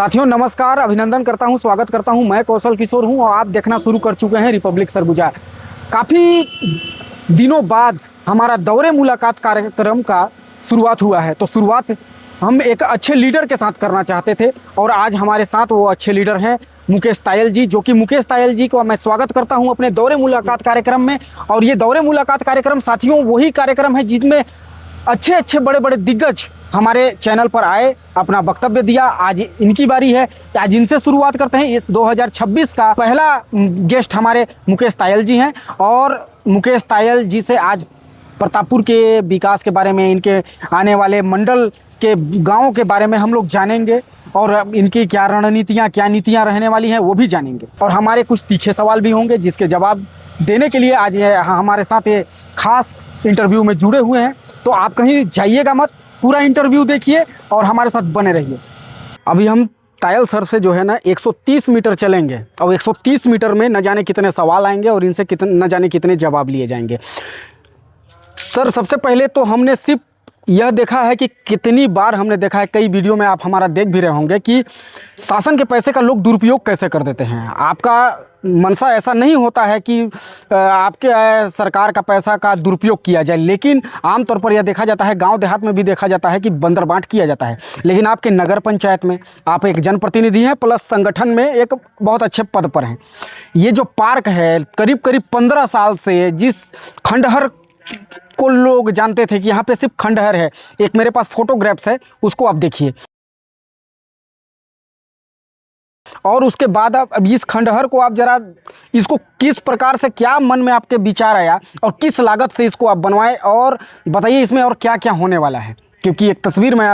साथियों नमस्कार, अभिनंदन करता हूं, स्वागत करता हूं। मैं कौशल किशोर हूं और आप देखना शुरू कर चुके हैं रिपब्लिक सरगुजा। काफ़ी दिनों बाद हमारा दौरे मुलाकात कार्यक्रम का शुरुआत हुआ है। तो शुरुआत हम एक अच्छे लीडर के साथ करना चाहते थे और आज हमारे साथ वो अच्छे लीडर हैं मुकेश तायल जी, जो कि मुकेश तायल जी को मैं स्वागत करता हूं अपने दौरे मुलाकात कार्यक्रम में। और ये दौरे मुलाकात कार्यक्रम साथियों वही कार्यक्रम है जिसमें अच्छे अच्छे बड़े बड़े दिग्गज हमारे चैनल पर आए, अपना वक्तव्य दिया। आज इनकी बारी है, आज इनसे शुरुआत करते हैं। इस 2026 का पहला गेस्ट हमारे मुकेश तायल जी हैं और मुकेश तायल जी से आज प्रतापपुर के विकास के बारे में, इनके आने वाले मंडल के गाँव के बारे में हम लोग जानेंगे और इनकी क्या रणनीतियाँ, क्या नीतियाँ रहने वाली हैं वो भी जानेंगे। और हमारे कुछ तीखे सवाल भी होंगे जिसके जवाब देने के लिए आज हमारे साथ ये खास इंटरव्यू में जुड़े हुए हैं। तो आप कहीं जाइएगा मत, पूरा इंटरव्यू देखिए और हमारे साथ बने रहिए। अभी हम तायल सर से जो है ना 130 मीटर चलेंगे और 130 मीटर में न जाने कितने सवाल आएंगे और इनसे न जाने कितने जवाब लिए जाएंगे। सर सबसे पहले तो हमने सिर्फ यह देखा है कि कितनी बार हमने देखा है, कई वीडियो में आप हमारा देख भी रहे होंगे कि शासन के पैसे का लोग दुरुपयोग कैसे कर देते हैं। आपका मनसा ऐसा नहीं होता है कि आपके सरकार का पैसा का दुरुपयोग किया जाए, लेकिन आमतौर पर यह देखा जाता है, गांव देहात में भी देखा जाता है कि बंदरबांट किया जाता है। लेकिन आपके नगर पंचायत में आप एक जनप्रतिनिधि हैं प्लस संगठन में एक बहुत अच्छे पद पर हैं। ये जो पार्क है करीब करीब 15 साल से, जिस खंडहर को लोग जानते थे कि यहाँ पे सिर्फ खंडहर है, एक मेरे पास फोटोग्राफ्स है, उसको आप देखिए। और उसके बाद अब इस खंडहर को आप जरा इसको किस प्रकार से, क्या मन में आपके विचार आया और किस लागत से इसको आप बनवाए, और बताइए इसमें और क्या क्या होने वाला है। क्योंकि एक तस्वीर मैं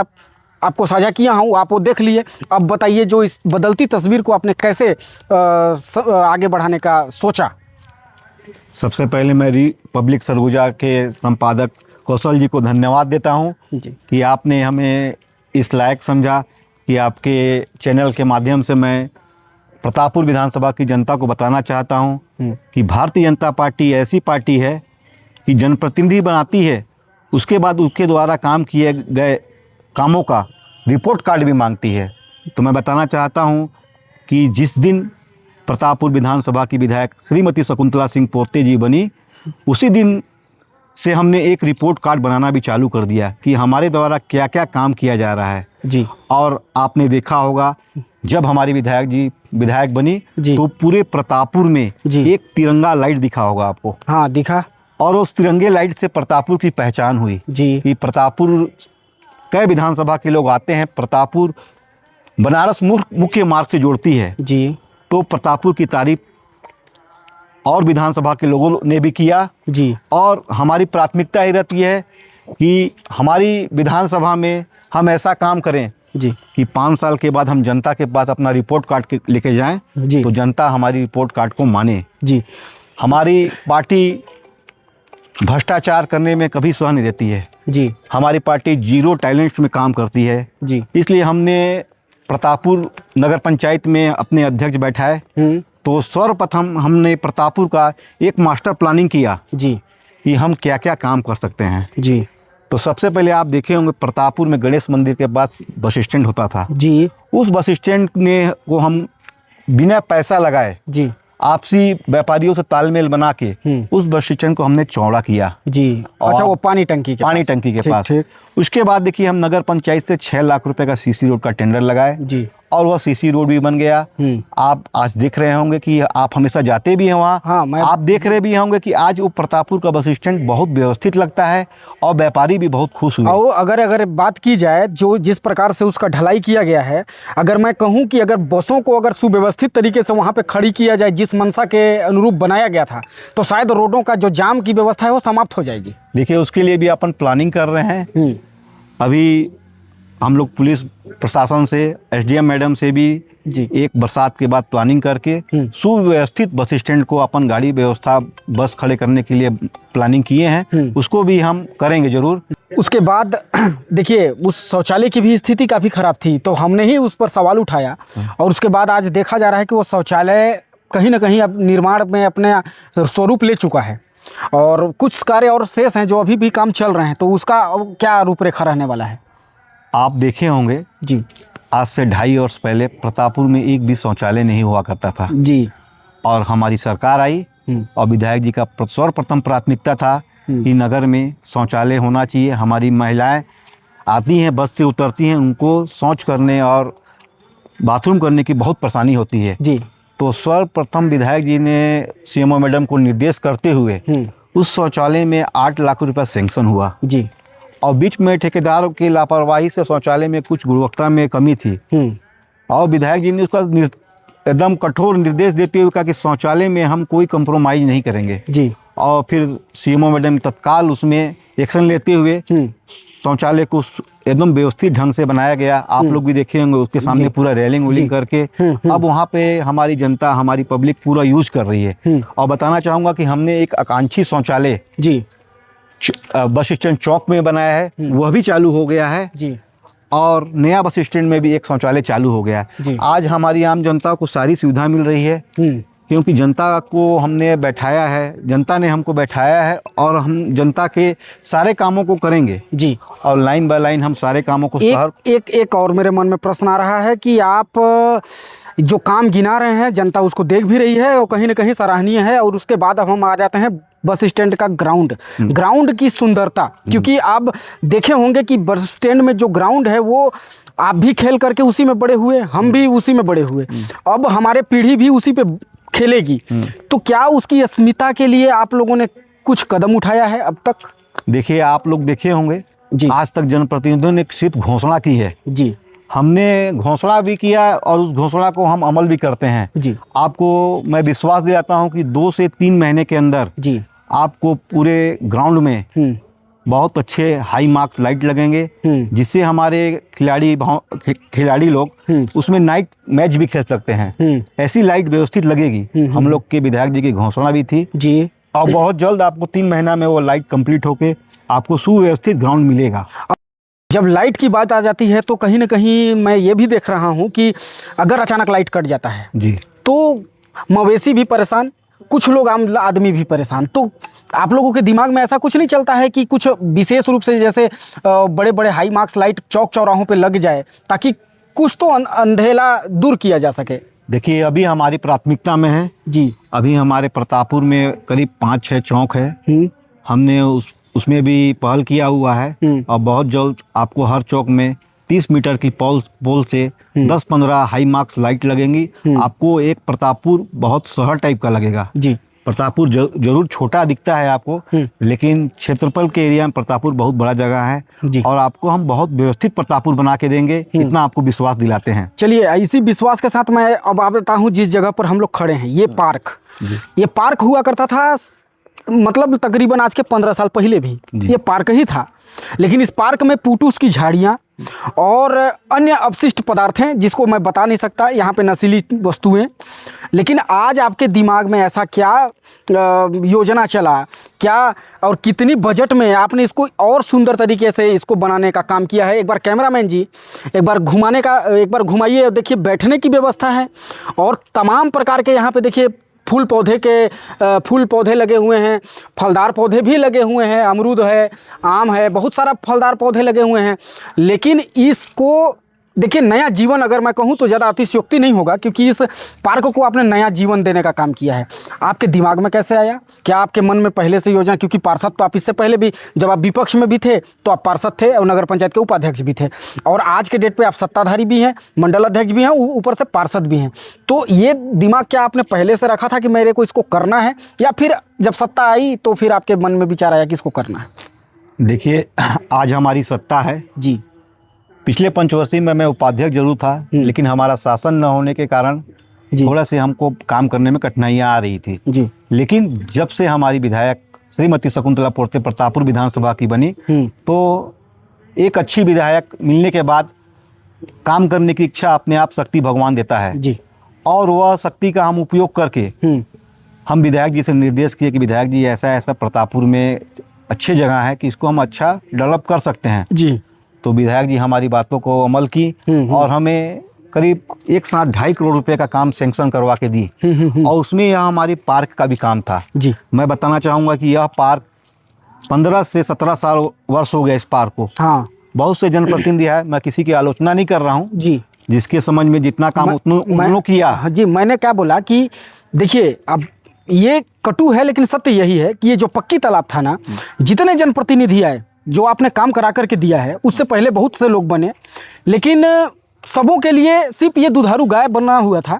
आपको साझा किया हूँ, आप वो देख लिए। अब बताइए जो इस बदलती तस्वीर को आपने कैसे आगे बढ़ाने का सोचा। सबसे पहले मैं रिपब्लिक सरगुजा के संपादक कौशल जी को धन्यवाद देता हूं कि आपने हमें इस लायक समझा कि आपके चैनल के माध्यम से मैं प्रतापपुर विधानसभा की जनता को बताना चाहता हूं कि भारतीय जनता पार्टी ऐसी पार्टी है कि जनप्रतिनिधि बनाती है, उसके बाद उसके द्वारा काम किए गए कामों का रिपोर्ट कार्ड भी मांगती है। तो मैं बताना चाहता हूं कि जिस दिन प्रतापपुर विधानसभा की विधायक श्रीमती शकुंतला सिंह पोर्ते जी बनी, उसी दिन से हमने एक रिपोर्ट कार्ड बनाना भी चालू कर दिया कि हमारे द्वारा क्या क्या काम किया जा रहा है जी। और आपने देखा होगा जब हमारी विधायक बनी तो पूरे प्रतापपुर में एक तिरंगा लाइट दिखा होगा आपको। हाँ दिखा। और उस तिरंगे लाइट से प्रतापपुर की पहचान हुई जी कि प्रतापपुर कई विधानसभा के लोग आते हैं, प्रतापपुर बनारस मुख्य मार्ग से जोड़ती है जी। तो प्रतापपुर की तारीफ और विधानसभा के लोगों ने भी किया जी। और हमारी प्राथमिकता ही रहती है कि हमारी विधानसभा में हम ऐसा काम करें जी कि 5 साल के बाद हम जनता के पास अपना रिपोर्ट कार्ड लेके जाएं जी। तो जनता हमारी रिपोर्ट कार्ड को माने जी। हमारी पार्टी भ्रष्टाचार करने में कभी सह नहीं देती है जी। हमारी पार्टी जीरो टैलेंट में काम करती है जी। इसलिए हमने प्रतापपुर नगर पंचायत में अपने अध्यक्ष बैठाए तो सर्वप्रथम हमने प्रतापपुर का एक मास्टर प्लानिंग किया जी कि हम क्या क्या काम कर सकते हैं जी। तो सबसे पहले आप देखे होंगे प्रतापपुर में गणेश मंदिर के पास बस स्टैंड होता था जी। उस बस स्टैंड को हम बिना पैसा लगाए जी, आपसी व्यापारियों से तालमेल बना के उस बस स्टैंड को हमने चौड़ा किया जी। अच्छा, वो पानी टंकी के पास। उसके बाद देखिए हम नगर पंचायत से 6 लाख रुपए का सीसी रोड का टेंडर लगाए जी और वह सीसी रोड भी बन गया। आप आज देख रहे होंगे कि आप हमेशा जाते भी हैं वहाँ। हाँ, आप देख रहे भी होंगे कि आज वो प्रतापपुर का बस स्टैंड बहुत व्यवस्थित लगता है और व्यापारी भी बहुत खुश हुए। और अगर बात की जाए जो जिस प्रकार से उसका ढलाई किया गया है, अगर मैं कहूँ कि अगर बसों को अगर सुव्यवस्थित तरीके से वहाँ पे खड़ी किया जाए जिस मंशा के अनुरूप बनाया गया था, तो शायद रोडों का जो जाम की व्यवस्था है वो समाप्त हो जाएगी। देखिए उसके लिए भी अपन प्लानिंग कर रहे हैं। अभी हम लोग पुलिस प्रशासन से, एसडीएम मैडम से भी जी एक बरसात के बाद प्लानिंग करके सुव्यवस्थित बस स्टैंड को अपन गाड़ी व्यवस्था बस खड़े करने के लिए प्लानिंग किए हैं, उसको भी हम करेंगे जरूर। उसके बाद देखिए उस शौचालय की भी स्थिति काफ़ी ख़राब थी, तो हमने ही उस पर सवाल उठाया और उसके बाद आज देखा जा रहा है कि वो शौचालय कहीं ना कहीं अब निर्माण में अपने स्वरूप ले चुका है और कुछ कार्य और शेष हैं जो अभी भी काम चल रहे हैं। तो उसका क्या रूपरेखा रहने वाला है? आप देखे होंगे जी आज से 2.5 वर्ष पहले प्रतापपुर में एक भी शौचालय नहीं हुआ करता था जी। और हमारी सरकार आई और विधायक जी का सर्वप्रथम प्राथमिकता था कि नगर में शौचालय होना चाहिए। हमारी महिलाएं आती हैं, बस से उतरती हैं, उनको शौच करने और बाथरूम करने की बहुत परेशानी होती है जी। तो सर्वप्रथम विधायक जी ने सीएमओ मैडम को निर्देश करते हुए उस शौचालय में 8 लाख रुपया सैंक्शन हुआ जी। और बीच में ठेकेदार की लापरवाही से शौचालय में कुछ गुणवत्ता में कमी थी और विधायक जी ने उसका एकदम कठोर निर्देश देते हुए कहा कि शौचालय में हम कोई कंप्रोमाइज नहीं करेंगे जी। और फिर सीएमओ मैडम तत्काल उसमें एक्शन लेते हुए शौचालय को एकदम व्यवस्थित ढंग से बनाया गया। आप लोग भी देखे होंगे, उसके सामने पूरा रेलिंग वेलिंग करके अब वहाँ पे हमारी जनता, हमारी पब्लिक पूरा यूज कर रही है। और बताना चाहूँगा कि हमने एक आकांक्षी शौचालय जी बस स्टैंड चौक में बनाया है, वह भी चालू हो गया है जी। और नया बस स्टैंड में भी एक शौचालय चालू हो गया है। आज हमारी आम जनता को सारी सुविधा मिल रही है क्योंकि जनता को हमने बैठाया है, जनता ने हमको बैठाया है और हम जनता के सारे कामों को करेंगे जी। और लाइन बाय लाइन हम सारे कामों को एक और मेरे मन में प्रश्न आ रहा है कि आप जो काम गिना रहे हैं जनता उसको देख भी रही है और कहीं ना कहीं सराहनीय है। और उसके बाद अब हम आ जाते हैं बस स्टैंड का ग्राउंड की सुंदरता, क्योंकि आप देखे होंगे कि बस स्टैंड में जो ग्राउंड है वो आप भी खेल करके उसी में बड़े हुए, हम भी उसी में बड़े हुए, अब हमारे पीढ़ी भी उसी पे खेलेगी। तो क्या उसकी अस्मिता के लिए आप लोगों ने कुछ कदम उठाया है अब तक? देखिए, आप लोग देखे होंगे जी, आज तक जनप्रतिनिधियों ने सिर्फ घोषणा की है जी। हमने घोषणा भी किया और उस घोषणा को हम अमल भी करते हैं जी। आपको मैं विश्वास दिलाता हूं कि 2 से 3 महीने के अंदर जी आपको पूरे ग्राउंड में बहुत अच्छे हाई मार्क्स लाइट लगेंगे जिससे हमारे खिलाड़ी लोग उसमें नाइट मैच भी खेल सकते हैं। ऐसी लाइट व्यवस्थित लगेगी। हम लोग के विधायक जी की घोषणा भी थी जी। और बहुत जल्द आपको 3 महीना में वो लाइट कंप्लीट होके आपको सुव्यवस्थित ग्राउंड मिलेगा। जब लाइट की बात आ जाती है तो कहीं ना कहीं मैं ये भी देख रहा हूँ कि अगर अचानक लाइट कट जाता है जी तो मवेशी भी परेशान, कुछ लोग आम आदमी भी परेशान। तो आप लोगों के दिमाग में ऐसा कुछ नहीं चलता है कि कुछ विशेष रूप से जैसे बड़े बड़े हाई मार्क्स लाइट चौक चौराहों पे लग जाए ताकि कुछ तो अंधेला दूर किया जा सके? देखिए, अभी हमारी प्राथमिकता में है जी। अभी हमारे प्रतापपुर में करीब 5-6 चौक है, हमने उसमें भी पहल किया हुआ है और बहुत जल्द आपको हर चौक में 30 मीटर की पोल से 10-15 हाई मार्क्स लाइट लगेंगी। आपको एक प्रतापपुर बहुत शहर टाइप का लगेगा जी। प्रतापपुर जरूर छोटा दिखता है आपको, लेकिन क्षेत्रफल के एरिया में प्रतापपुर बहुत बड़ा जगह है जी। और आपको हम बहुत व्यवस्थित प्रतापपुर बना के देंगे, इतना आपको विश्वास दिलाते हैं। चलिए, इसी विश्वास के साथ मैं अब आता हूँ जिस जगह पर हम लोग खड़े हैं। ये पार्क हुआ करता था, मतलब तकरीबन आज के 15 साल पहले भी ये पार्क ही था, लेकिन इस पार्क में पुटूस की झाड़ियाँ और अन्य अपशिष्ट पदार्थ हैं जिसको मैं बता नहीं सकता, यहाँ पे नशीली वस्तुएं। लेकिन आज आपके दिमाग में ऐसा क्या योजना चला, क्या और कितनी बजट में आपने इसको और सुंदर तरीके से इसको बनाने का काम किया है? एक बार कैमरामैन जी एक बार घुमाइए। देखिए, बैठने की व्यवस्था है और तमाम प्रकार के यहाँ पे देखिए फूल पौधे लगे हुए हैं, फलदार पौधे भी लगे हुए हैं, अमरूद है, आम है, बहुत सारा फलदार पौधे लगे हुए हैं। लेकिन इसको देखिए, नया जीवन अगर मैं कहूँ तो ज़्यादा अतिशयोक्ति नहीं होगा, क्योंकि इस पार्क को आपने नया जीवन देने का काम किया है। आपके दिमाग में कैसे आया? क्या आपके मन में पहले से योजना, क्योंकि पार्षद तो आप इससे पहले भी जब आप विपक्ष में भी थे तो आप पार्षद थे और नगर पंचायत के उपाध्यक्ष भी थे, और आज के डेट पे आप सत्ताधारी भी हैं, मंडल अध्यक्ष भी हैं, ऊपर से पार्षद भी हैं। तो ये दिमाग क्या आपने पहले से रखा था कि मेरे को इसको करना है, या फिर जब सत्ता आई तो फिर आपके मन में विचार आया कि इसको करना है? देखिए, आज हमारी सत्ता है जी। पिछले पंचवर्षीय में मैं उपाध्यक्ष जरूर था, लेकिन हमारा शासन न होने के कारण थोड़ा से हमको काम करने में कठिनाइयाँ आ रही थी जी। लेकिन जब से हमारी विधायक श्रीमती शकुंतला पोर्ते प्रतापपुर विधानसभा की बनी तो एक अच्छी विधायक मिलने के बाद काम करने की इच्छा अपने आप शक्ति भगवान देता है जी। और वह शक्ति का हम उपयोग करके हम विधायक जी से निर्देश किए कि विधायक जी ऐसा प्रतापपुर में अच्छी जगह है कि इसको हम अच्छा डेवलप कर सकते हैं जी। तो विधायक जी हमारी बातों को अमल की और हमें करीब 1 साथ 2.5 करोड़ रुपए का काम सैंक्शन करवा के दी। और उसमें यह हमारी पार्क का भी काम था जी। मैं बताना चाहूँगा कि यह पार्क 15 से 17 वर्ष हो गए इस पार्क को। हाँ। बहुत से जनप्रतिनिधि है, मैं किसी की आलोचना नहीं कर रहा हूँ जी, जिसके समझ में जितना काम उन्होंने किया। हाँ जी, मैंने क्या बोला कि देखिए, अब ये कटु है लेकिन सत्य यही है कि ये जो पक्की तालाब था ना, जितने जनप्रतिनिधि आए, जो आपने काम करा करके दिया है, उससे पहले बहुत से लोग बने, लेकिन सबों के लिए सिर्फ ये दुधारू गाय बना हुआ था,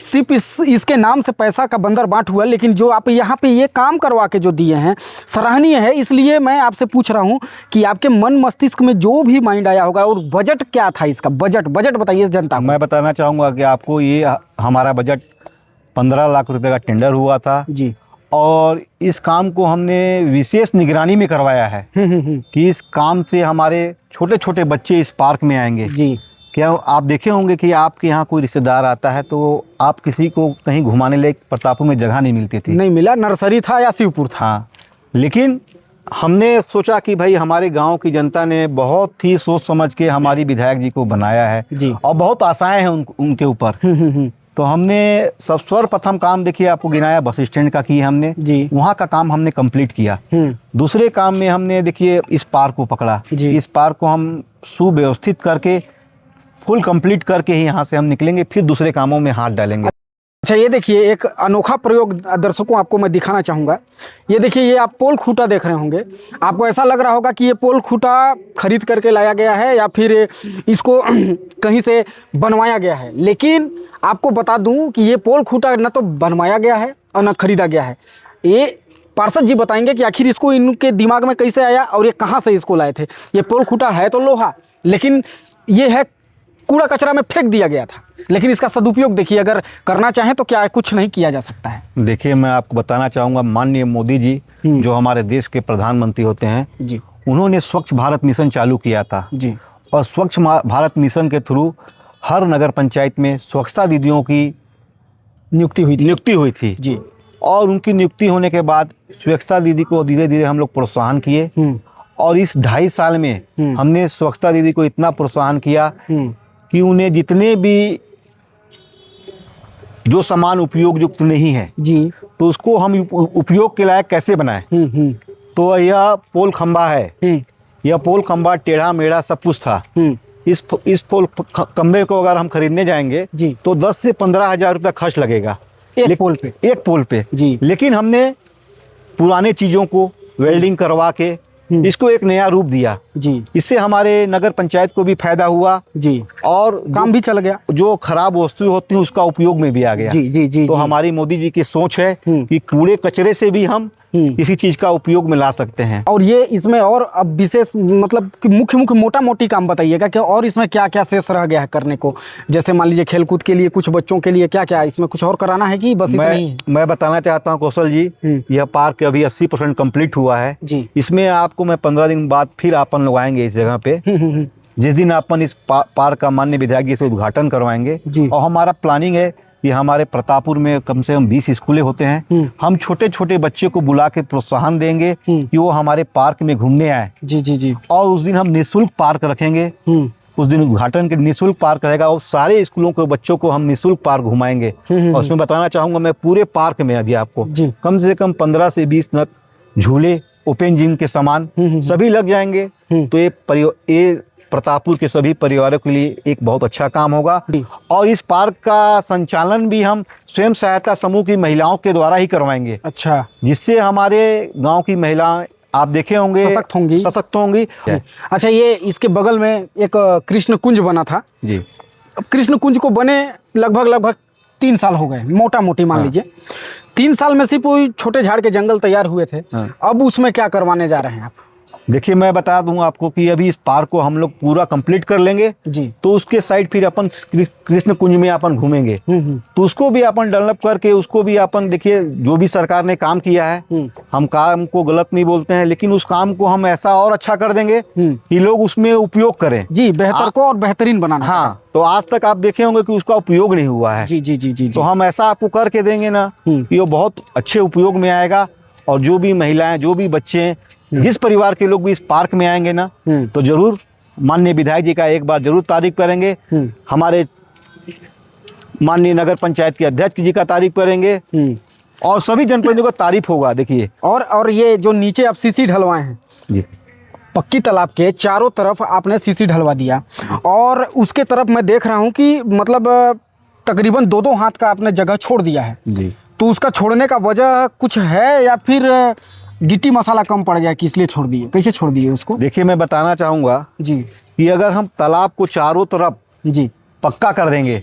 सिर्फ इसके नाम से पैसा का बंदर बांट हुआ। लेकिन जो आप यहाँ पे ये काम करवा के जो दिए हैं, सराहनीय है। इसलिए मैं आपसे पूछ रहा हूँ कि आपके मन मस्तिष्क में जो भी माइंड आया होगा, और बजट क्या था इसका, बजट बताइए जनता को। मैं बताना चाहूँगा कि आपको ये हमारा बजट 15 लाख रुपए का टेंडर हुआ था जी, और इस काम को हमने विशेष निगरानी में करवाया है कि इस काम से हमारे छोटे छोटे बच्चे इस पार्क में आएंगे जी। क्या आप देखे होंगे कि आपके यहाँ कोई रिश्तेदार आता है तो आप किसी को कहीं घुमाने ले प्रतापपुर में जगह नहीं मिलती थी, नहीं मिला, नर्सरी था या शिवपुर था। हाँ, लेकिन हमने सोचा कि भाई हमारे गांव की जनता ने बहुत ही सोच समझ के हमारी विधायक जी को बनाया है जी, और बहुत आशाएं हैं उनके ऊपर। तो हमने सब सर्वप्रथम काम देखिए आपको गिनाया बस स्टैंड का किया हमने जी, वहाँ का काम हमने कंप्लीट किया। दूसरे काम में हमने देखिए इस पार्क को पकड़ा जी, इस पार्क को हम सुव्यवस्थित करके फुल कंप्लीट करके ही यहाँ से हम निकलेंगे, फिर दूसरे कामों में हाथ डालेंगे। अच्छा, ये देखिए एक अनोखा प्रयोग दर्शकों आपको मैं दिखाना चाहूँगा। ये देखिए, ये आप पोल खूटा देख रहे होंगे, आपको ऐसा लग रहा होगा कि ये पोल खूटा खरीद करके लाया गया है या फिर इसको कहीं से बनवाया गया है। लेकिन आपको बता दूं कि ये पोल खूटा न तो बनवाया गया है और न खरीदा गया है। ये पार्षद जी बताएंगे कि आखिर इसको इनके दिमाग में कैसे आया और ये कहाँ से इसको लाए थे। ये पोल खूटा है तो लोहा, लेकिन ये है कूड़ा कचरा में फेंक दिया गया था। लेकिन इसका सदुपयोग देखिए, अगर करना चाहें तो क्या कुछ नहीं किया जा सकता है। देखिए, मैं आपको बताना चाहूँगा, माननीय मोदी जी जो हमारे देश के प्रधानमंत्री होते हैं जी, उन्होंने स्वच्छ भारत मिशन चालू किया था जी, और स्वच्छ भारत मिशन के थ्रू हर नगर पंचायत में स्वच्छता दीदियों की नियुक्ति हुई थी जी। और उनकी नियुक्ति होने के बाद स्वच्छता दीदी को धीरे धीरे हम लोग प्रोत्साहन किए, और इस 2.5 साल में हमने स्वच्छता दीदी को इतना प्रोत्साहन किया कि उन्हें जितने भी जो सामान उपयोग युक्त नहीं है जी, तो उसको हम उपयोग के लायक कैसे बनाएं। तो यह पोल खंबा है, यह पोल खंबा टेढ़ा मेढ़ा सब कुछ था। इस पोल खंबे को अगर हम खरीदने जाएंगे जी, तो 10 से 15 हजार रुपया खर्च लगेगा एक पोल पे जी। लेकिन हमने पुराने चीजों को वेल्डिंग करवा के इसको एक नया रूप दिया जी। इससे हमारे नगर पंचायत को भी फायदा हुआ जी, और काम भी चल गया। जो खराब वस्तुएं होती हैं उसका उपयोग में भी आ गया जी, जी, जी, तो जी। हमारी मोदी जी की सोच है कि कूड़े कचरे से भी हम इसी चीज का उपयोग में ला सकते हैं। और ये इसमें और अब विशेष मतलब कि मुख्य मोटा मोटी काम बताइएगा कि और इसमें क्या क्या शेष रह गया है करने को। जैसे मान लीजिए खेलकूद के लिए कुछ बच्चों के लिए क्या क्या इसमें कुछ और कराना है कि बस इतना ही है? मैं बताना चाहता हूँ कौशल जी, यह पार्क अभी 80% कंप्लीट हुआ है जी। इसमें आपको मैं 15 दिन बाद फिर अपन लोग आएंगे इस जगह पे, जिस दिन अपन इस पार्क का माननीय विधायक जी से उद्घाटन करवाएंगे। और हमारा प्लानिंग है कि हमारे प्रतापपुर में कम से कम 20 स्कूलें होते हैं, हम छोटे छोटे बच्चे को बुला के प्रोत्साहन देंगे कि वो हमारे पार्क में घूमने आए जी जी जी। और उस दिन हम निःशुल्क पार्क रखेंगे, उस दिन उद्घाटन के निःशुल्क पार्क रहेगा और सारे स्कूलों के बच्चों को हम निःशुल्क पार्क घुमाएंगे। और उसमें बताना चाहूंगा मैं पूरे पार्क में अभी आपको कम से कम 15 से 20 नग झूले, ओपन जिम के सामान सभी लग जाएंगे। तो ये प्रतापपुर के सभी परिवारों के लिए एक बहुत अच्छा काम होगा। और इस पार्क का संचालन भी हम स्वयं सहायता समूह की महिलाओं के द्वारा ही करवाएंगे। अच्छा, जिससे हमारे गांव की महिलाएं आप देखे होंगे सशक्त होंगी। अच्छा, ये इसके बगल में एक कृष्ण कुंज बना था जी। कृष्ण कुंज को बने लगभग 3 साल हो गए, मोटा मोटी मान लीजिए 3 साल में सिर्फ छोटे झाड़ के जंगल तैयार हुए थे। अब उसमें क्या करवाने जा रहे हैं आप? देखिए, मैं बता दूं आपको कि अभी इस पार्क को हम लोग पूरा कंप्लीट कर लेंगे जी, तो उसके साइड फिर अपन कृष्ण कुंज में अपन घूमेंगे। तो उसको भी अपन डेवलप करके उसको भी अपन देखिए, जो भी सरकार ने काम किया है हम काम को गलत नहीं बोलते हैं, लेकिन उस काम को हम ऐसा और अच्छा कर देंगे कि लोग उसमें उपयोग करें जी, बेहतर को और बेहतरीन बनाना। हाँ, तो आज तक आप देखे होंगे कि उसका उपयोग नहीं हुआ है जी जी जी जी। तो हम ऐसा आपको करके देंगे ना कि वो बहुत अच्छे उपयोग में आएगा। और जो भी महिलाएं, जो भी बच्चे, जिस परिवार के लोग भी इस पार्क में आएंगे ना, तो जरूर माननीय विधायक जी का एक बार जरूर तारीफ करेंगे, हमारे माननीय नगर पंचायत के अध्यक्ष जी का तारीफ करेंगे और सभी जनप्रतिनिधियों का तारीफ होगा। देखिए, और ये जो नीचे आप सीसी ढलवाए हैं जी, पक्की तालाब के चारों तरफ आपने सीसी ढलवा दिया और उसके तरफ मैं देख रहा हूँ कि मतलब तकरीबन 2-2 हाथ का आपने जगह छोड़ दिया है जी। तो उसका छोड़ने का वजह कुछ है या फिर गिट्टी मसाला कम पड़ गया कि इसलिए छोड़ दिए, कैसे छोड़ दिए उसको? देखिए, मैं बताना चाहूँगा जी कि अगर हम तालाब को चारों तरफ जी पक्का कर देंगे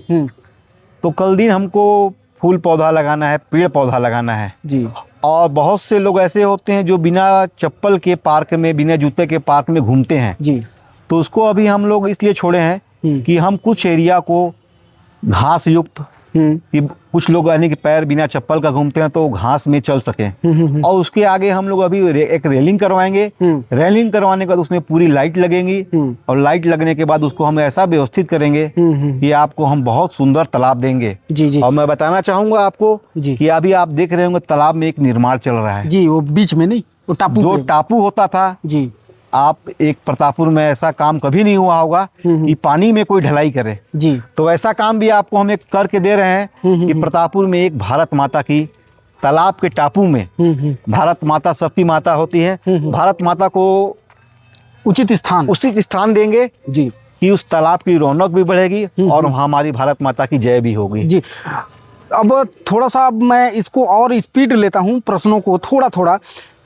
तो कल दिन हमको फूल पौधा लगाना है, पेड़ पौधा लगाना है जी। और बहुत से लोग ऐसे होते हैं जो बिना चप्पल के पार्क में, बिना जूते के पार्क में घूमते हैं जी। तो उसको अभी हम लोग इसलिए छोड़े हैं कि हम कुछ एरिया को घास युक्त, कि कुछ लोग यानी कि पैर बिना चप्पल का घूमते हैं तो घास में चल सकें और उसके आगे हम लोग अभी एक रेलिंग करवाएंगे। रेलिंग करवाने के बाद उसमें पूरी लाइट लगेंगी और लाइट लगने के बाद उसको हम ऐसा व्यवस्थित करेंगे कि आपको हम बहुत सुंदर तालाब देंगे। जी जी। और मैं बताना चाहूंगा आपको कि अभी आप देख रहे होंगे तालाब में एक निर्माण चल रहा है जी, वो बीच में नहीं, वो टापू जो टापू होता था जी। आप एक प्रतापपुर में ऐसा काम कभी नहीं हुआ होगा कि पानी में कोई ढलाई करे जी। तो ऐसा काम भी आपको हम एक करके दे रहे हैं कि प्रतापपुर में एक भारत माता की तालाब के टापू में, भारत माता सबकी माता होती है, भारत माता को उचित स्थान देंगे जी कि उस तालाब की रौनक भी बढ़ेगी और हमारी भारत माता की जय भी होगी जी। अब थोड़ा सा मैं इसको और स्पीड लेता हूँ प्रश्नों को थोड़ा थोड़ा।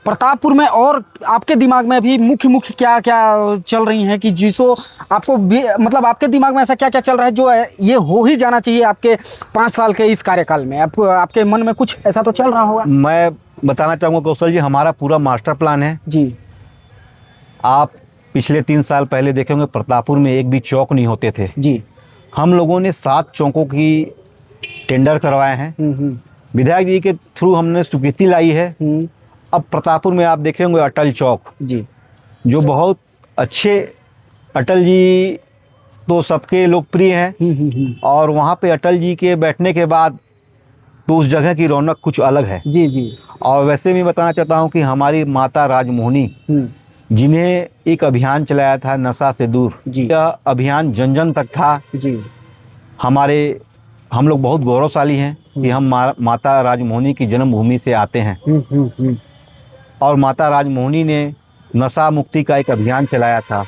प्रतापपुर में और आपके दिमाग में अभी मुख्य क्या क्या चल रही हैं कि जिसको आपको मतलब आपके दिमाग में ऐसा क्या क्या चल रहा है जो ये हो ही जाना चाहिए आपके 5 साल के इस कार्यकाल में? आपके मन में कुछ ऐसा तो चल रहा होगा। मैं बताना चाहूँगा कौशल जी, हमारा पूरा मास्टर प्लान है जी। आप पिछले 3 साल पहले देखे होंगे प्रतापपुर में एक भी चौक नहीं होते थे जी। हम लोगों ने 7 चौकों की टेंडर करवाए हैं। विधायक जी के थ्रू हमने स्वीकृति लाई है। अब प्रतापपुर में आप देखे होंगे अटल चौक जी, जो बहुत अच्छे, अटल जी तो सबके लोकप्रिय हैं और वहाँ पे अटल जी के बैठने के बाद तो उस जगह की रौनक कुछ अलग है। जी जी। और वैसे भी बताना चाहता हूँ कि हमारी माता राजमोहनी जिन्हें एक अभियान चलाया था नशा से दूर, यह अभियान जन जन तक था जी। हम लोग बहुत गौरवशाली हैं कि हम माता राजमोहनी की जन्मभूमि से आते हैं और माता राजमोहनी ने नशा मुक्ति का एक अभियान चलाया था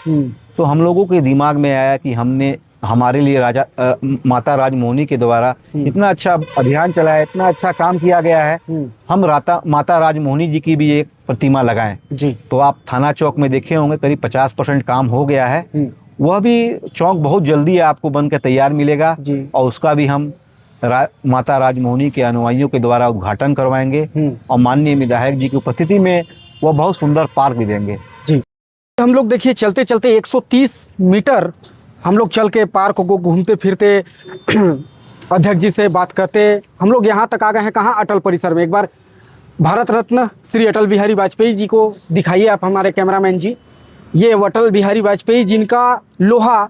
तो हम लोगों के दिमाग में आया कि हमने हमारे लिए माता राजमोहनी के द्वारा इतना अच्छा अभियान चलाया, इतना अच्छा काम किया गया है, हम माता राजमोहनी जी की भी एक प्रतिमा लगाएं जी। तो आप थाना चौक में देखे होंगे करीब 50% काम हो गया है। वह भी चौक बहुत जल्दी आपको बनकर तैयार मिलेगा और उसका भी हम माता राजमोहनी के अनुयायियों के द्वारा उद्घाटन करवाएंगे और माननीय विधायक जी की उपस्थिति में वह बहुत सुंदर पार्क भी देंगे जी। हम लोग देखिए चलते चलते 130 मीटर हम लोग चल के पार्क को घूमते फिरते अध्यक्ष जी से बात करते हम लोग यहाँ तक आ गए हैं। कहाँ? अटल परिसर में। एक बार भारत रत्न श्री अटल बिहारी वाजपेयी जी को दिखाइए आप हमारे कैमरामैन जी। ये अटल बिहारी वाजपेयी जिनका लोहा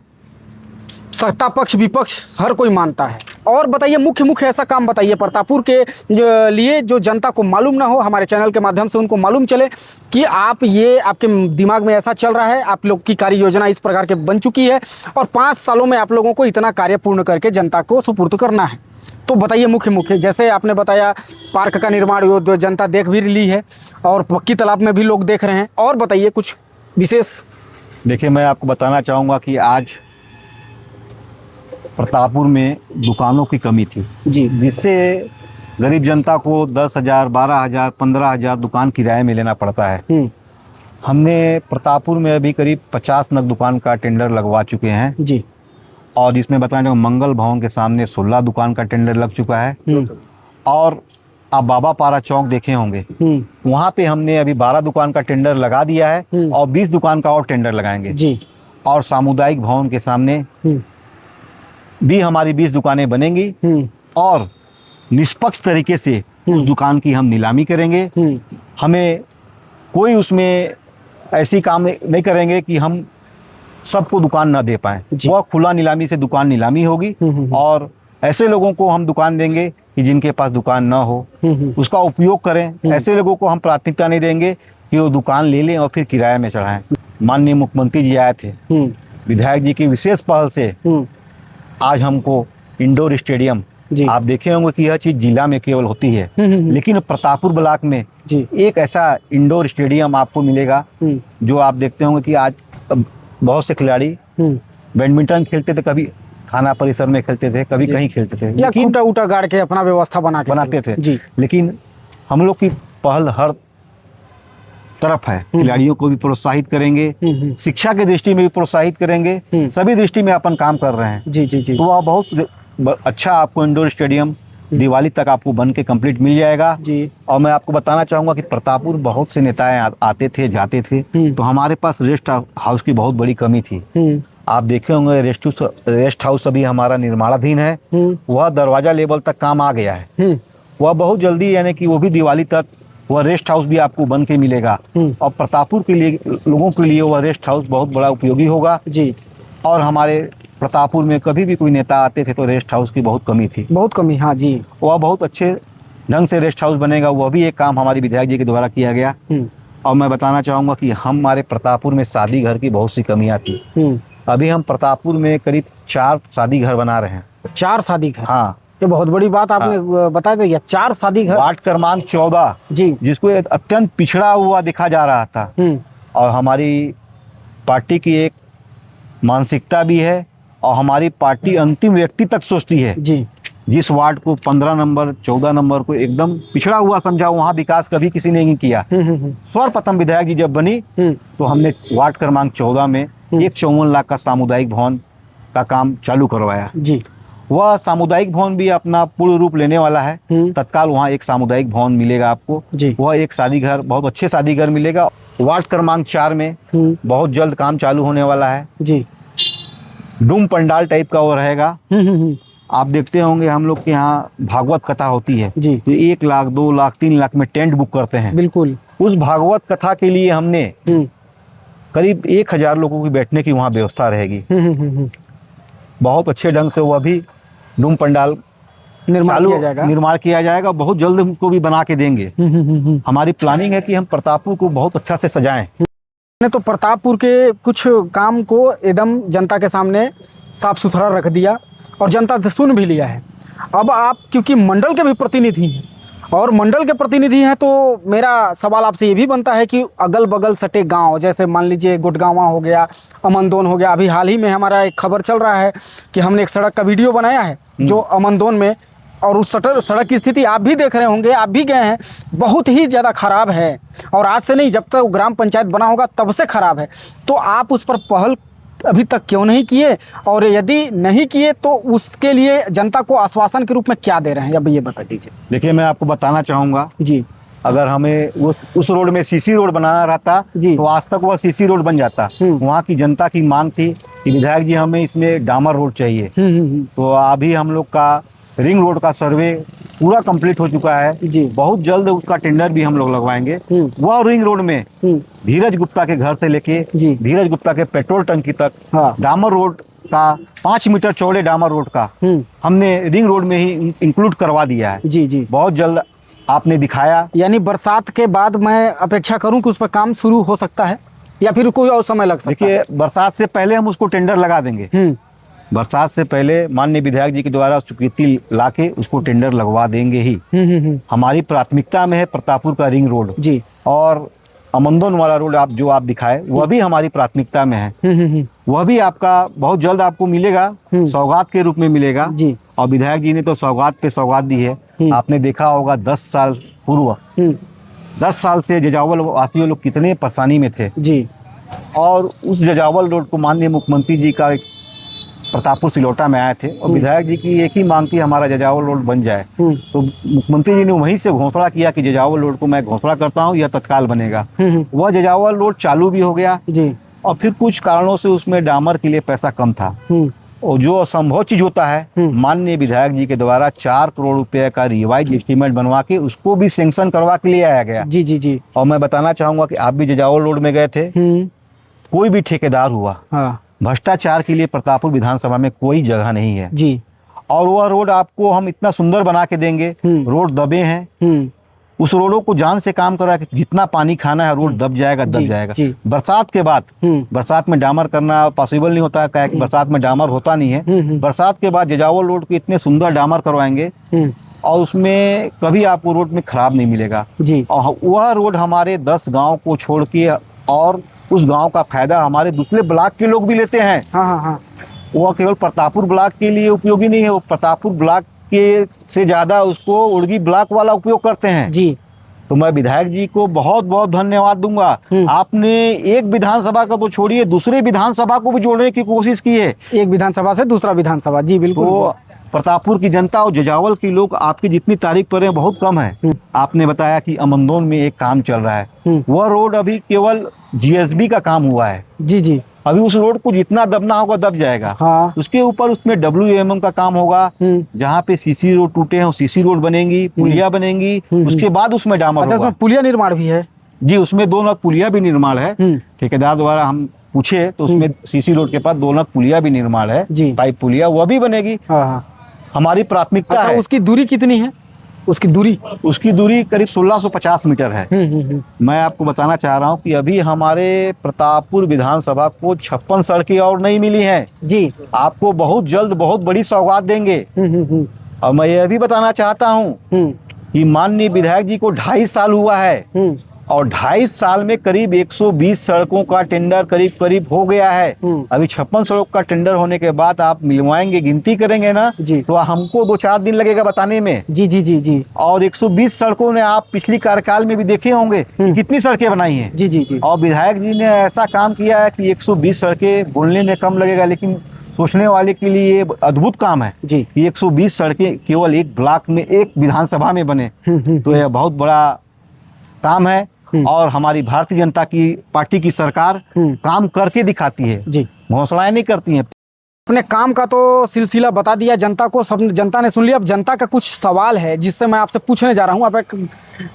सत्ता पक्ष विपक्ष हर कोई मानता है। और बताइए मुख्य ऐसा काम बताइए प्रतापपुर के लिए जो जनता को मालूम ना हो, हमारे चैनल के माध्यम से उनको मालूम चले कि आप ये आपके दिमाग में ऐसा चल रहा है, आप लोग की कार्य योजना इस प्रकार के बन चुकी है और 5 सालों में आप लोगों को इतना कार्य पूर्ण करके जनता को सुपुर्द करना है। तो बताइए मुख्य जैसे आपने बताया पार्क का निर्माण जो जनता देख भी ली है और पक्की तालाब में भी लोग देख रहे हैं, और बताइए कुछ विशेष। देखिए, मैं आपको बताना चाहूँगा कि आज प्रतापपुर में दुकानों की कमी थी जी, जिससे गरीब जनता को 10,000, 12,000, 15,000 दुकान किराए में लेना पड़ता है। हमने प्रतापपुर में अभी करीब 50 नग दुकान का टेंडर लगवा चुके हैं जी। और इसमें बताना चाहूँ मंगल भवन के सामने 16 दुकान का टेंडर लग चुका है और आप बाबा पारा चौक देखे होंगे वहाँ पे हमने अभी 12 दुकान का टेंडर लगा दिया है और 20 दुकान का और टेंडर लगाएंगे जी। और सामुदायिक भवन के सामने भी हमारी 20 दुकानें बनेंगी और निष्पक्ष तरीके से उस दुकान की हम नीलामी करेंगे। हमें कोई उसमें ऐसी काम नहीं करेंगे कि हम सबको दुकान ना दे पाए। वह खुला नीलामी से दुकान नीलामी होगी और ऐसे लोगों को हम दुकान देंगे कि जिनके पास दुकान ना हो उसका उपयोग करें। ऐसे लोगों को हम प्राथमिकता नहीं देंगे कि वो दुकान ले लें और फिर किराए में चढ़ाएं। माननीय मुख्यमंत्री जी आए थे, विधायक जी की विशेष पहल से आज हमको इंडोर स्टेडियम जी। आप देखे होंगे कि यह चीज जिला में केवल होती है, लेकिन प्रतापपुर ब्लॉक में जी। एक ऐसा इंडोर स्टेडियम आपको मिलेगा जो आप देखते होंगे कि आज बहुत से खिलाड़ी बैडमिंटन खेलते थे, कभी थाना परिसर में खेलते थे, कभी कहीं खेलते थे, या खूंटा उटा गाड़ के अपना व्यवस्था बनाते थे जी। लेकिन हम लोग की पहल हर तरफ है, खिलाड़ियों को भी प्रोत्साहित करेंगे, शिक्षा की दृष्टि में भी प्रोत्साहित करेंगे, सभी दृष्टि में अपन काम कर रहे हैं। जी जी जी। तो वह बहुत अच्छा आपको इंडोर स्टेडियम दिवाली तक आपको बन के कंप्लीट मिल जाएगा जी। और मैं आपको बताना चाहूंगा कि प्रतापपुर बहुत से नेताएं आते थे जाते थे, तो हमारे पास रेस्ट हाउस की बहुत बड़ी कमी थी। आप देखे होंगे रेस्ट हाउस अभी हमारा निर्माणाधीन है, वह दरवाजा लेवल तक काम आ गया है, वह बहुत जल्दी यानी कि वो भी दिवाली तक वह रेस्ट हाउस भी आपको बन के मिलेगा और प्रतापपुर के लिए लोगों के लिए वह रेस्ट हाउस बहुत बड़ा उपयोगी होगा जी। और हमारे प्रतापपुर में कभी भी कोई नेता आते थे तो रेस्ट हाउस की बहुत कमी थी, बहुत कमी। हाँ जी। वह बहुत अच्छे ढंग से रेस्ट हाउस बनेगा, वह भी एक काम हमारे विधायक जी के द्वारा किया गया। और मैं बताना चाहूँगा कि हमारे प्रतापपुर में शादी घर की बहुत सी कमियाँ थी। अभी हम प्रतापपुर में करीब 4 शादी घर बना रहे हैं। 4 शादी घर? हाँ, ये बहुत बड़ी बात आपने बता दिया। 4 शादी घर। वार्ड क्रमांक 14 जी, जिसको अत्यंत पिछड़ा हुआ दिखा जा रहा था, और हमारी पार्टी की एक मानसिकता भी है और हमारी पार्टी अंतिम व्यक्ति तक सोचती है जी। जिस वार्ड को 15 नंबर 14 नंबर को एकदम पिछड़ा हुआ समझा, वहाँ विकास कभी किसी ने नहीं किया। सर्वप्रथम विधायक जी जब बनी तो हमने वार्ड क्रमांक 14 में 154 लाख का सामुदायिक भवन का काम चालू करवाया जी। वह सामुदायिक भवन भी अपना पूर्ण रूप लेने वाला है। तत्काल वहाँ एक सामुदायिक भवन मिलेगा आपको जी। वह एक शादी घर, बहुत अच्छे शादी घर मिलेगा। वार्ड क्रमांक 4 में बहुत जल्द काम चालू होने वाला है जी। डूम पंडाल टाइप का वो रहेगा। आप देखते होंगे हम लोग के यहाँ भागवत कथा होती है जी, तो 1 लाख 2 लाख 3 लाख में टेंट बुक करते हैं। बिल्कुल। उस भागवत कथा के लिए हमने करीब 1000 लोगों की बैठने की वहाँ व्यवस्था रहेगी। बहुत अच्छे ढंग से वह भी डूम पंडाल निर्माण किया जाएगा। बहुत जल्द हमको भी बना के देंगे। हमारी प्लानिंग है कि हम प्रतापपुर को बहुत अच्छा से सजाएं। ने तो प्रतापपुर के कुछ काम को एकदम जनता के सामने साफ सुथरा रख दिया और जनता से सुन भी लिया है। अब आप क्योंकि मंडल के भी प्रतिनिधि हैं और मंडल के प्रतिनिधि हैं, तो मेरा सवाल आपसे ये भी बनता है कि अगल बगल सटे गांव, जैसे मान लीजिए गुटगांवा हो गया, अमनदोन हो गया। अभी हाल ही में हमारा एक खबर चल रहा है कि हमने एक सड़क का वीडियो बनाया है जो अमनदोन में, और उस सड़क की स्थिति आप भी देख रहे होंगे, आप भी गए हैं, बहुत ही ज़्यादा ख़राब है। और आज से नहीं, जब तक ग्राम पंचायत बना होगा तब से ख़राब है। तो आप उस पर पहल अभी तक क्यों नहीं किए, और यदि नहीं किए तो उसके लिए जनता को आश्वासन के रूप में क्या दे रहे हैं, अब ये बता दीजिए। देखिए, मैं आपको बताना चाहूँगा जी, अगर हमें उस रोड में सीसी रोड बनाना रहता जी, तो आज तक वह सीसी रोड बन जाता। वहाँ की जनता की मांग थी कि विधायक जी हमें इसमें डामर रोड चाहिए। तो अभी हम लोग का रिंग रोड का सर्वे पूरा कंप्लीट हो चुका है जी। बहुत जल्द उसका टेंडर भी हम लोग लगवाएंगे। वह रिंग रोड में धीरज गुप्ता के घर से लेके धीरज गुप्ता के पेट्रोल टंकी तक डामर रोड का 5 मीटर चौड़े डामर रोड का हमने रिंग रोड में ही इंक्लूड करवा दिया है जी जी। बहुत जल्द आपने दिखाया, यानी बरसात के बाद मैं अपेक्षा करूं कि उस पर काम शुरू हो सकता है या फिर कोई और समय लग सकता है? देखिए, बरसात से पहले हम उसको टेंडर लगा देंगे। बरसात से पहले माननीय विधायक जी के द्वारा स्वीकृति लाके उसको टेंडर लगवा देंगे ही। हमारी प्राथमिकता में है प्रतापपुर का रिंग रोड जी, और अमनदोन वाला रोड आप दिखाए वह भी हमारी प्राथमिकता में है। वह भी आपका बहुत जल्द आपको मिलेगा, सौगात के रूप में मिलेगा जी। और विधायक जी ने तो सौगात पे सौगात दी है। आपने देखा होगा 10 साल पूर्व 10 साल से जजावल वासियों लोग कितने परेशानी में थे जी, और उस जजावल रोड को माननीय मुख्यमंत्री जी का प्रतापपुर सिलौटा में आए थे और विधायक जी की एक ही मांग थी, हमारा जजावल रोड बन जाए। तो मुख्यमंत्री जी ने वहीं से घोषणा किया कि जजावल रोड को मैं घोषणा करता हूं, यह तत्काल बनेगा। वह जजावल रोड चालू भी हो गया जी, और फिर कुछ कारणों से उसमें डामर के लिए पैसा कम था, और जो असंभव चीज होता है माननीय विधायक जी के द्वारा 4 करोड़ रुपए का रिवाइज एस्टीमेट बनवा के उसको भी सैंक्शन करवा के लिए आया गया जी जी जी। और मैं बताना चाहूंगा कि आप भी जजावल रोड में गए थे, कोई भी ठेकेदार हुआ, भ्रष्टाचार के लिए प्रतापपुर विधानसभा में कोई जगह नहीं है जी। और वह रोड आपको हम इतना सुंदर बना के देंगे, रोड दबे हैं, उस रोडों को जान से काम करा कि जितना पानी खाना है रोड दब जाएगा दब जाएगा। बरसात के बाद बरसात में डामर करना पॉसिबल नहीं होता है, कि बरसात में डामर होता नहीं है। बरसात के बाद जजावल रोड को इतने सुंदर डामर करवाएंगे और उसमें कभी आपको रोड में खराब नहीं मिलेगा जी। और वह रोड हमारे 10 गांव को छोड़ के और उस गांव का फायदा हमारे दूसरे ब्लॉक के लोग भी लेते हैं। हाँ। वह केवल प्रतापपुर ब्लॉक के लिए उपयोगी नहीं है, वो प्रतापपुर ब्लॉक के से ज्यादा उसको उड़गी ब्लॉक वाला उपयोग करते हैं जी। तो मैं विधायक जी को बहुत बहुत धन्यवाद दूंगा। आपने एक विधानसभा का तो छोड़िए, दूसरे विधानसभा को भी जोड़ने की कोशिश की है, एक विधानसभा से दूसरा विधानसभा जी। बिल्कुल। तो प्रतापपुर की जनता और जजावल के लोग आपकी जितनी तारीफ कर रहे हैं बहुत कम है। आपने बताया कि अमंदोन में एक काम चल रहा है, वह रोड अभी केवल जीएसबी का काम हुआ है जी जी। अभी उस रोड को जितना दबना होगा दब जाएगा। हाँ। उसके ऊपर उसमें WMM का काम होगा, जहाँ पे सीसी रोड टूटे हैं सीसी रोड बनेंगी, पुलिया बनेंगी, उसके बाद उसमें डामर होगा। उसमें पुलिया निर्माण भी है जी, उसमें 2 नग पुलिया भी निर्माण है। ठेकेदार द्वारा हम पूछे तो उसमें सीसी रोड के पास 2 नग पुलिया भी निर्माण है, पाइप पुलिया वह भी बनेगी। हमारी प्राथमिकता है। उसकी दूरी कितनी है? उसकी दूरी करीब 1650 मीटर है। मैं आपको बताना चाह रहा हूँ कि अभी हमारे प्रतापपुर विधानसभा को 56 सड़कें और नहीं मिली हैं जी। आपको बहुत जल्द बहुत बड़ी सौगात देंगे। और मैं यह भी बताना चाहता हूँ कि माननीय विधायक जी को 2.5 साल हुआ है और 2.5 साल में करीब 120 सड़कों का टेंडर करीब हो गया है। अभी 56 सड़क का टेंडर होने के बाद आप मिलवाएंगे, गिनती करेंगे ना जी, तो हमको 2-4 दिन लगेगा बताने में जी जी जी जी। और 120 सड़कों ने आप पिछली कार्यकाल में भी देखे होंगे कि कितनी सड़कें बनाई हैं जी जी जी। और विधायक जी ने ऐसा काम किया है कि 120 सड़कें बोलने में कम लगेगा लेकिन सोचने वाले के लिए अद्भुत काम है जी। 120 सड़कें केवल एक ब्लॉक में एक विधानसभा में बने, तो यह बहुत बड़ा काम है। और हमारी भारतीय जनता की पार्टी की सरकार काम करके दिखाती है जी, घोषणाएं नहीं करती है। अपने काम का तो सिलसिला बता दिया जनता को, सब जनता ने सुन लिया। अब जनता का कुछ सवाल है जिससे मैं आपसे पूछने जा रहा हूँ। आप एक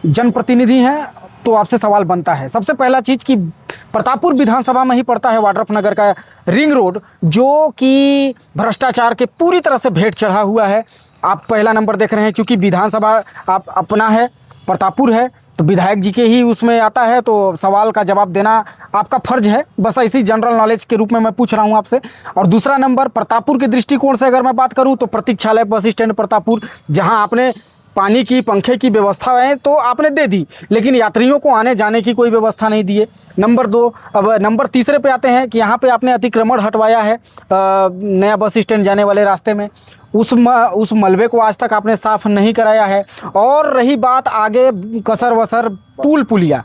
जनप्रतिनिधि हैं तो आपसे सवाल बनता है। सबसे पहला चीज कि प्रतापपुर विधानसभा में ही पड़ता है वाड्रफनगर का रिंग रोड, जो कि भ्रष्टाचार के पूरी तरह से भेंट चढ़ा हुआ है। आप पहला नंबर देख रहे हैं, क्योंकि विधानसभा आप अपना है, प्रतापपुर है, तो विधायक जी के ही उसमें आता है, तो सवाल का जवाब देना आपका फर्ज है। बस ऐसी जनरल नॉलेज के रूप में मैं पूछ रहा हूं आपसे। और दूसरा नंबर, प्रतापपुर के दृष्टिकोण से अगर मैं बात करूं तो प्रतीक्षालय बस स्टैंड प्रतापपुर, जहां आपने पानी की पंखे की व्यवस्था है तो आपने दे दी, लेकिन यात्रियों को आने जाने की कोई व्यवस्था नहीं दी है। नंबर 2, अब नंबर तीसरे पे आते हैं कि यहाँ पे आपने अतिक्रमण हटवाया है नया बस स्टैंड जाने वाले रास्ते में, उस मलबे को आज तक आपने साफ नहीं कराया है। और रही बात आगे कसर वसर पुलिया,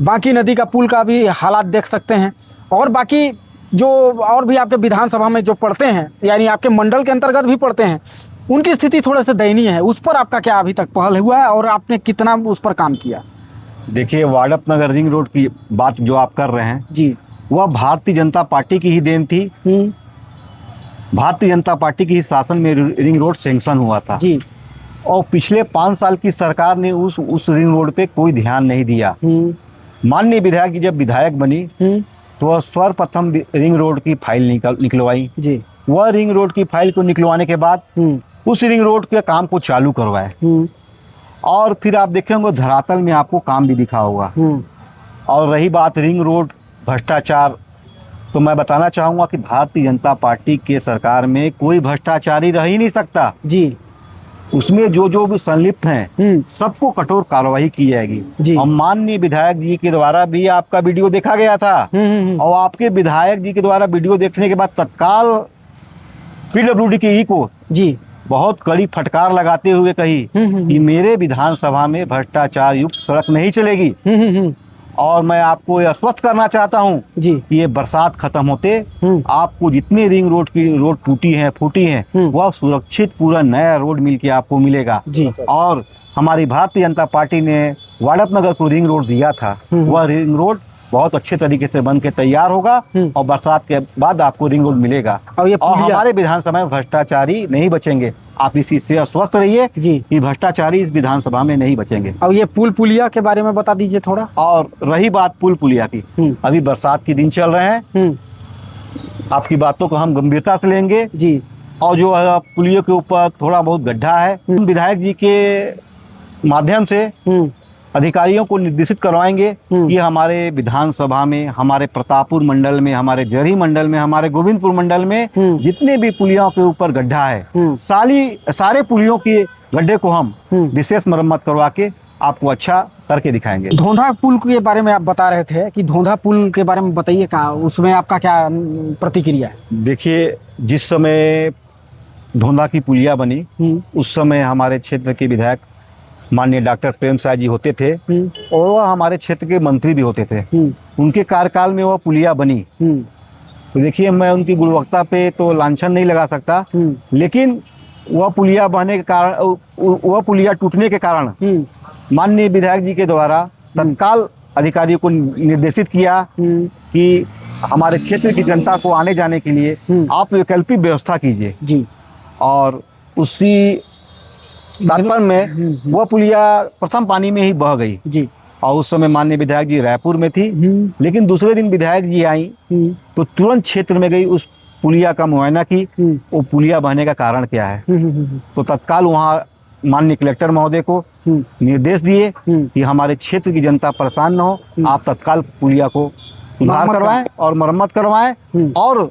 बाकी नदी का पुल का भी हालात देख सकते हैं। और बाकी जो और भी आपके विधानसभा में जो पढ़ते हैं, यानी आपके मंडल के अंतर्गत भी पढ़ते हैं, उनकी स्थिति थोड़ा सा दयनीय है। उस पर आपका क्या अभी तक पहल हुआ है और आपने कितना उस पर काम किया? देखिए, वाड्रफनगर रिंग रोड की बात जो आप कर रहे हैं जी, वह भारतीय जनता पार्टी की ही देन थी। भारतीय जनता पार्टी की ही शासन में रिंग रोड सैंक्शन हुआ था जी। और पिछले 5 साल की सरकार ने उस रिंग रोड पे कोई ध्यान नहीं दिया। माननीय विधायक जी जब विधायक बनी तो वह सर्वप्रथम रिंग रोड की फाइल निकलवाई जी। वह रिंग रोड की फाइल को निकलवाने के बाद उस रिंग रोड के काम को चालू करवाए। और फिर आप देखेंगे धरातल में आपको काम भी दिखा होगा। और रही बात रिंग रोड भ्रष्टाचार, तो मैं बताना चाहूँगा कि भारतीय जनता पार्टी के सरकार में कोई भ्रष्टाचारी रह ही नहीं सकता जी। उसमें जो भी संलिप्त हैं सबको कठोर कार्रवाई की जाएगी जी। और माननीय विधायक जी के द्वारा भी आपका वीडियो देखा गया था और आपके विधायक जी के द्वारा वीडियो देखने के बाद तत्काल PWD की को जी बहुत कड़ी फटकार लगाते हुए कही कि मेरे विधानसभा में भ्रष्टाचार युक्त सड़क नहीं चलेगी। और मैं आपको यह आश्वस्त करना चाहता हूं जी कि ये बरसात खत्म होते आपको जितनी रिंग रोड की रोड टूटी है फूटी है वह सुरक्षित पूरा नया रोड मिलके आपको मिलेगा जी। और हमारी भारतीय जनता पार्टी ने वाड्रफनगर को रिंग रोड दिया था, वह रिंग रोड बहुत अच्छे तरीके से बन के तैयार होगा और बरसात के बाद आपको रिंग रोड मिलेगा। और हमारे विधानसभा में भ्रष्टाचारी नहीं बचेंगे। आप इसी से स्वस्थ रहिए कि भ्रष्टाचारी इस विधानसभा में नहीं बचेंगे। और ये पुलिया के बारे में बता दीजिए थोड़ा। और रही बात पुलिया की, अभी बरसात के दिन चल रहे हैं, आपकी बातों को हम गंभीरता से लेंगे जी। और जो पुलिया के ऊपर थोड़ा बहुत गड्ढा है, विधायक जी के माध्यम से अधिकारियों को निर्देशित करवाएंगे कि हमारे विधानसभा में, हमारे प्रतापपुर मंडल में, हमारे जरही मंडल में, हमारे गोविंदपुर मंडल में जितने भी पुलियों के ऊपर गड्ढा है, सारे पुलियों के गड्ढे को हम विशेष मरम्मत करवा के आपको अच्छा करके दिखाएंगे। धोंधा पुल के बारे में आप बता रहे थे कि धोंधा पुल के बारे में बताइए, का उसमें आपका क्या प्रतिक्रिया है? देखिए, जिस समय धोंधा की पुलिया बनी उस समय हमारे क्षेत्र के विधायक माननीय डॉक्टर प्रेम साय जी होते थे और वह हमारे क्षेत्र के मंत्री भी होते थे। उनके कार्यकाल में वह पुलिया बनी। तो देखिए, मैं उनकी गुणवत्ता पे तो लांछन नहीं लगा सकता, लेकिन वह पुलिया बहने के कारण, वह पुलिया टूटने के कारण माननीय विधायक जी के द्वारा तत्काल अधिकारियों को निर्देशित किया कि हमारे क्षेत्र की जनता को आने जाने के लिए आप वैकल्पिक व्यवस्था कीजिए जी। और उसी तात्पर्य में वह पुलिया प्रथम पानी में ही बह गई जी। और उस समय माननीय विधायक जी रायपुर में थी, लेकिन दूसरे दिन विधायक जी आई तो तुरंत क्षेत्र में गई, उस पुलिया का मुआयना की, वो पुलिया बहने का कारण क्या है। तो तत्काल वहाँ माननीय कलेक्टर महोदय को निर्देश दिए कि हमारे क्षेत्र की जनता परेशान न हो, आप तत्काल पुलिया को सुधार करवाएं और मरम्मत करवाएं, और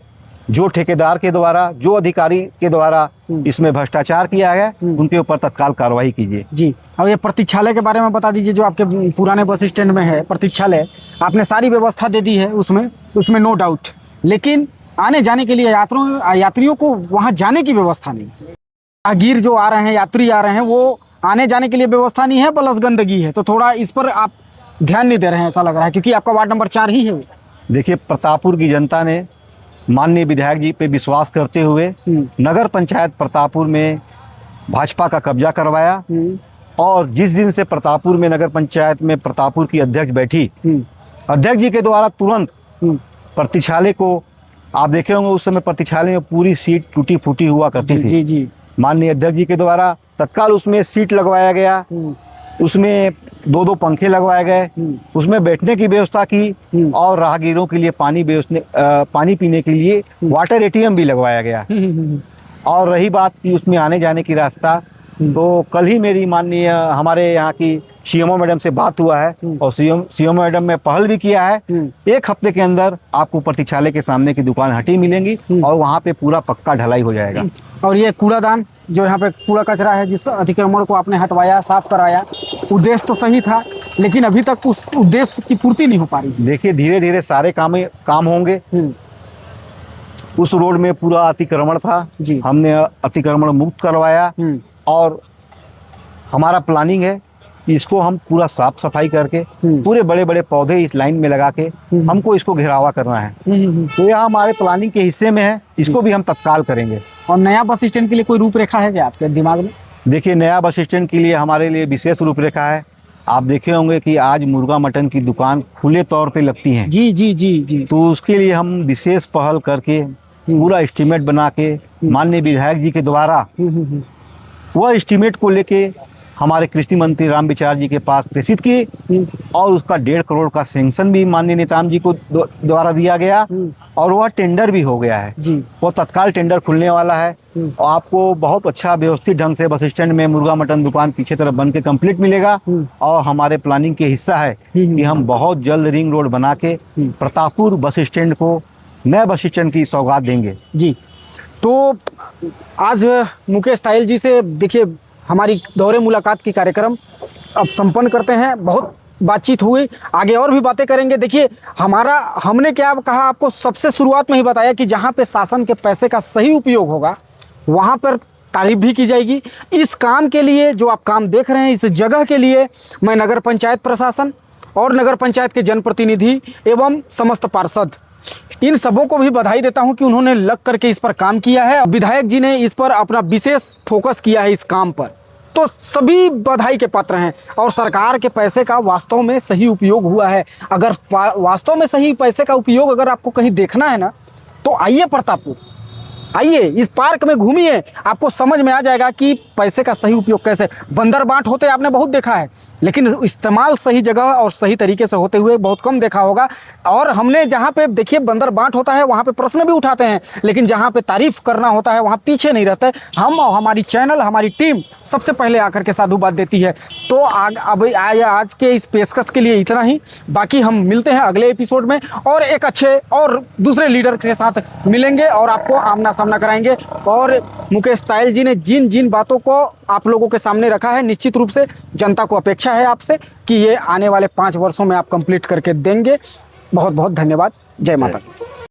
जो ठेकेदार के द्वारा, जो अधिकारी के द्वारा इसमें भ्रष्टाचार किया है उनके ऊपर तत्काल कार्रवाई कीजिए जी। अब ये प्रतीक्षालय के बारे में बता दीजिए, जो आपके पुराने बस स्टैंड में है प्रतीक्षालय, आपने सारी व्यवस्था दे दी है उसमें नो डाउट, लेकिन आने जाने के लिए यात्रियों को वहाँ जाने की व्यवस्था नहीं। राहगीर जो आ रहे हैं, यात्री आ रहे हैं, वो आने जाने के लिए व्यवस्था नहीं है, प्लस गंदगी है। तो थोड़ा इस पर आप ध्यान नहीं दे रहे हैं ऐसा लग रहा है, क्योंकि आपका वार्ड नंबर 4 ही है। देखिए, प्रतापपुर की जनता ने माननीय विधायक जी पे विश्वास करते हुए नगर पंचायत प्रतापपुर में भाजपा का कब्जा करवाया, और जिस दिन से प्रतापपुर में नगर पंचायत में प्रतापपुर की अध्यक्ष बैठी, अध्यक्ष जी के द्वारा तुरंत प्रतीक्षालय को, आप देखे होंगे उस समय प्रतीक्षालय में पूरी सीट टूटी फूटी हुआ करती थी जी। माननीय अध्यक्ष जी के द्वारा तत्काल उसमें सीट लगवाया गया, उसमें 2-2 पंखे लगवाए गए, उसमें बैठने की व्यवस्था की, और राहगीरों के लिए पानी पीने के लिए वाटर एटीएम भी लगवाया गया। और रही बात कि उसमें आने जाने की रास्ता, तो कल ही मेरी माननीय हमारे यहाँ की सीएमओ मैडम से बात हुआ है, और सीएमओ मैडम ने पहल भी किया है। 1 हफ्ते के अंदर आपको प्रतीक्षालय के सामने की दुकान हटी मिलेंगी और वहाँ पे पूरा पक्का ढलाई हो जाएगा। और ये कूड़ादान, जो यहाँ पे कूड़ा कचरा है, जिस अतिक्रमण को आपने हटवाया, साफ कराया, उद्देश्य तो सही था, लेकिन अभी तक उस उद्देश्य की पूर्ति नहीं हो पा रही। देखिए, धीरे धीरे सारे काम होंगे। उस रोड में पूरा अतिक्रमण था जी, हमने अतिक्रमण मुक्त करवाया, और हमारा प्लानिंग है कि इसको हम पूरा साफ सफाई करके पूरे बड़े बड़े पौधे इस लाइन में लगा के हमको इसको घेरावा करना है। तो यह हमारे प्लानिंग के हिस्से में है, इसको भी हम तत्काल करेंगे। और नया बस स्टैंड के लिए कोई रूपरेखा है क्या आपके दिमाग में? देखिए, नया बस स्टैंड के लिए हमारे लिए विशेष रूपरेखा है। आप देखे होंगे कि आज मुर्गा मटन की दुकान खुले तौर पे लगती है जी जी जी जी। तो उसके लिए हम विशेष पहल करके पूरा एस्टीमेट बना के माननीय विधायक जी के द्वारा वह एस्टीमेट को लेके हमारे कृषि मंत्री राम विचार जी के पास प्रेषित की, और उसका 1.5 करोड़ का सैंक्शन भी माननीय नेताम जी को द्वारा दिया गया, और वह टेंडर भी हो गया है जी। वो तत्काल टेंडर खुलने वाला है, और आपको बहुत अच्छा व्यवस्थित ढंग से बस स्टैंड में मुर्गा मटन दुकान पीछे तरफ बन के कंप्लीट मिलेगा। और हमारे प्लानिंग के हिस्सा है कि हम बहुत जल्द रिंग रोड बना के प्रतापपुर बस स्टैंड को नए बस स्टैंड की सौगात देंगे जी। तो आज मुकेश तायल जी से देखिए हमारी दौरे मुलाकात की कार्यक्रम अब संपन्न करते हैं। बहुत बातचीत हुई, आगे और भी बातें करेंगे। देखिए, हमने क्या कहा, आपको सबसे शुरुआत में ही बताया कि जहाँ पे शासन के पैसे का सही उपयोग होगा वहाँ पर तारीफ भी की जाएगी। इस काम के लिए जो आप काम देख रहे हैं, इस जगह के लिए मैं नगर पंचायत प्रशासन और नगर पंचायत के जनप्रतिनिधि एवं समस्त पार्षद, इन सबों को भी बधाई देता हूं कि उन्होंने लग करके इस पर काम किया है। विधायक जी ने इस पर अपना विशेष फोकस किया है इस काम पर, तो सभी बधाई के पात्र हैं। और सरकार के पैसे का वास्तव में सही उपयोग हुआ है। अगर वास्तव में सही पैसे का उपयोग अगर आपको कहीं देखना है ना, तो आइए प्रतापपुर, आइए इस पार्क में घूमिए, आपको समझ में आ जाएगा कि पैसे का सही उपयोग कैसे। बंदर बांट होते आपने बहुत देखा है, लेकिन इस्तेमाल सही जगह और सही तरीके से होते हुए बहुत कम देखा होगा। और हमने जहाँ पे देखिए बंदर बांट होता है वहाँ पे प्रश्न भी उठाते हैं, लेकिन जहाँ पे तारीफ करना होता है वहाँ पीछे नहीं रहते। हम और हमारी चैनल, हमारी टीम सबसे पहले आकर के साधुवाद देती है। तो अब आज के इस पेशकश के लिए इतना ही। बाकी हम मिलते हैं अगले एपिसोड में और एक अच्छे और दूसरे लीडर के साथ मिलेंगे और आपको आमना सामना कराएंगे। और मुकेश तायल जी ने जिन जिन बातों को आप लोगों के सामने रखा है, निश्चित रूप से जनता को अपेक्षा है आपसे कि ये आने वाले 5 वर्षों में आप कंप्लीट करके देंगे। बहुत बहुत धन्यवाद। जय माता दी।